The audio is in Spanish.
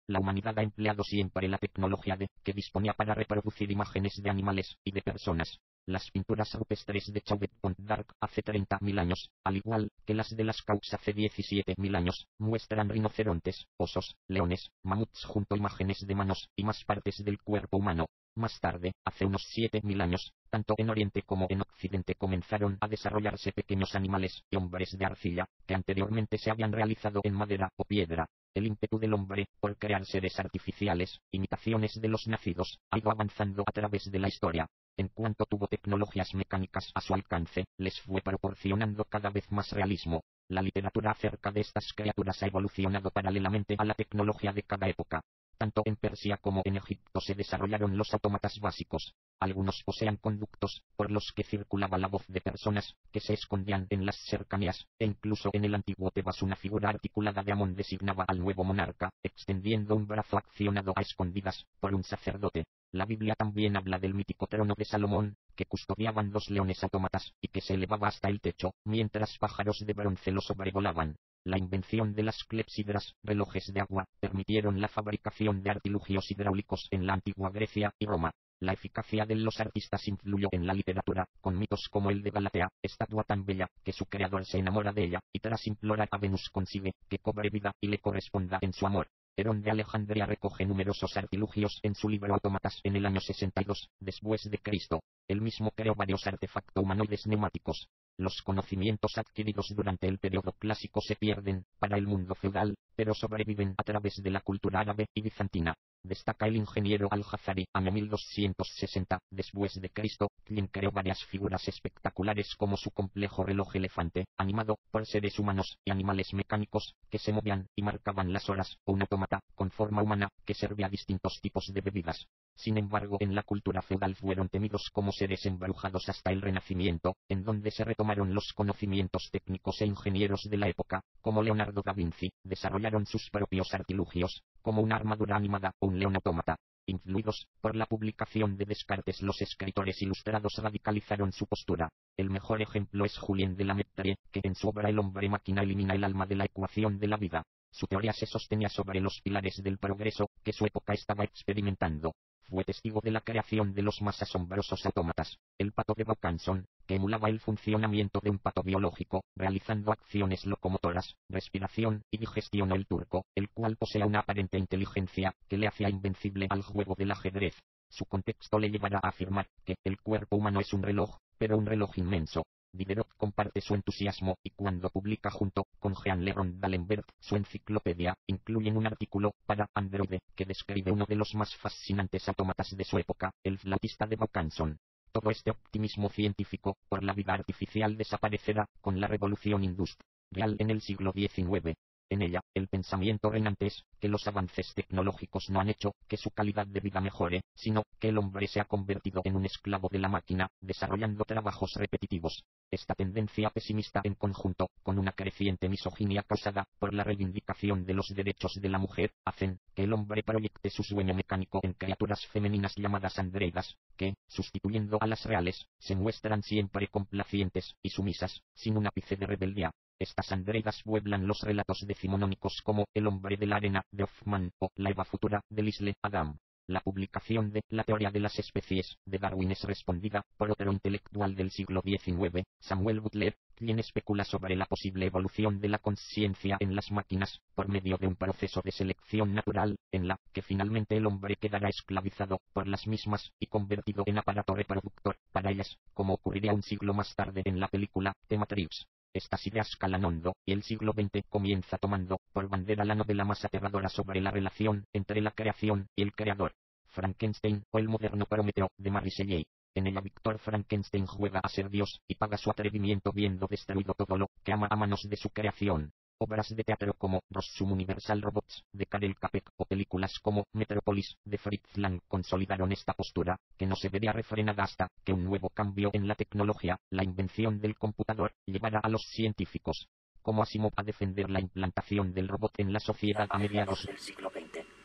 La humanidad ha empleado siempre la tecnología que disponía para reproducir imágenes de animales y de personas. Las pinturas rupestres de Chauvet Pont d'Arc hace 30.000 años, al igual que las de Lascaux hace 17.000 años, muestran rinocerontes, osos, leones, mamuts junto a imágenes de manos y más partes del cuerpo humano. Más tarde, hace unos 7.000 años, tanto en Oriente como en Occidente comenzaron a desarrollarse pequeños animales y hombres de arcilla, que anteriormente se habían realizado en madera o piedra. El ímpetu del hombre por crear seres artificiales, imitaciones de los nacidos, ha ido avanzando a través de la historia. En cuanto tuvo tecnologías mecánicas a su alcance, les fue proporcionando cada vez más realismo. La literatura acerca de estas criaturas ha evolucionado paralelamente a la tecnología de cada época. Tanto en Persia como en Egipto se desarrollaron los autómatas básicos. Algunos poseían conductos, por los que circulaba la voz de personas, que se escondían en las cercanías, e incluso en el antiguo Tebas una figura articulada de Amón designaba al nuevo monarca, extendiendo un brazo accionado a escondidas, por un sacerdote. La Biblia también habla del mítico trono de Salomón, que custodiaban 2 leones autómatas, y que se elevaba hasta el techo, mientras pájaros de bronce lo sobrevolaban. La invención de las clepsidras, relojes de agua, permitieron la fabricación de artilugios hidráulicos en la antigua Grecia y Roma. La eficacia de los artistas influyó en la literatura, con mitos como el de Galatea, estatua tan bella, que su creador se enamora de ella, y tras implorar a Venus consigue que cobre vida y le corresponda en su amor. Herón de Alejandría recoge numerosos artilugios en su libro Autómatas en el año 62, después de Cristo. Él mismo creó varios artefactos humanoides neumáticos. Los conocimientos adquiridos durante el periodo clásico se pierden, para el mundo feudal, pero sobreviven a través de la cultura árabe y bizantina. Destaca el ingeniero Al-Jazari, año 1260, después de Cristo, quien creó varias figuras espectaculares como su complejo reloj elefante, animado por seres humanos y animales mecánicos, que se movían y marcaban las horas, o un autómata, con forma humana, que servía a distintos tipos de bebidas. Sin embargo, en la cultura feudal fueron temidos como seres embrujados hasta el Renacimiento, en donde se retomaron los conocimientos técnicos e ingenieros de la época, como Leonardo da Vinci, desarrollaron sus propios artilugios, como una armadura animada o un león autómata. Influidos por la publicación de Descartes, los escritores ilustrados radicalizaron su postura. El mejor ejemplo es Julien de la Mettrie, que en su obra El hombre máquina elimina el alma de la ecuación de la vida. Su teoría se sostenía sobre los pilares del progreso, que su época estaba experimentando. Fue testigo de la creación de los más asombrosos autómatas. El pato de Vaucanson, que emulaba el funcionamiento de un pato biológico, realizando acciones locomotoras, respiración y digestión, o el turco, el cual posee una aparente inteligencia, que le hacía invencible al juego del ajedrez. Su contexto le llevará a afirmar que el cuerpo humano es un reloj, pero un reloj inmenso. Diderot comparte su entusiasmo, y cuando publica junto con Jean Le Rond d'Alembert su enciclopedia, incluyen un artículo para Android que describe uno de los más fascinantes autómatas de su época, el flautista de Vaucanson. Todo este optimismo científico por la vida artificial desaparecerá con la revolución industrial en el siglo XIX. En ella, el pensamiento reinante es que los avances tecnológicos no han hecho que su calidad de vida mejore, sino que el hombre se ha convertido en un esclavo de la máquina, desarrollando trabajos repetitivos. Esta tendencia pesimista, en conjunto con una creciente misoginia causada por la reivindicación de los derechos de la mujer, hacen que el hombre proyecte su sueño mecánico en criaturas femeninas llamadas androidas, que, sustituyendo a las reales, se muestran siempre complacientes y sumisas, sin un ápice de rebeldía. Estas androidas pueblan los relatos decimonónicos como El hombre de la arena, de Hoffman, o La Eva futura, de Lisle Adam. La publicación de La teoría de las especies, de Darwin, es respondida por otro intelectual del siglo XIX, Samuel Butler, quien especula sobre la posible evolución de la conciencia en las máquinas, por medio de un proceso de selección natural, en la que finalmente el hombre quedará esclavizado por las mismas, y convertido en aparato reproductor para ellas, como ocurriría un siglo más tarde en la película The Matrix. Estas ideas calan hondo, y el siglo XX comienza tomando por bandera la novela más aterradora sobre la relación entre la creación y el creador, Frankenstein, o el moderno Prometeo, de Mary Shelley. En ella Víctor Frankenstein juega a ser Dios, y paga su atrevimiento viendo destruido todo lo que ama a manos de su creación. Obras de teatro como Rossum Universal Robots, de Karel Capek, o películas como Metropolis, de Fritz Lang, consolidaron esta postura, que no se vería refrenada hasta que un nuevo cambio en la tecnología, la invención del computador, llevara a los científicos como Asimov a defender la implantación del robot en la sociedad a mediados del siglo XX.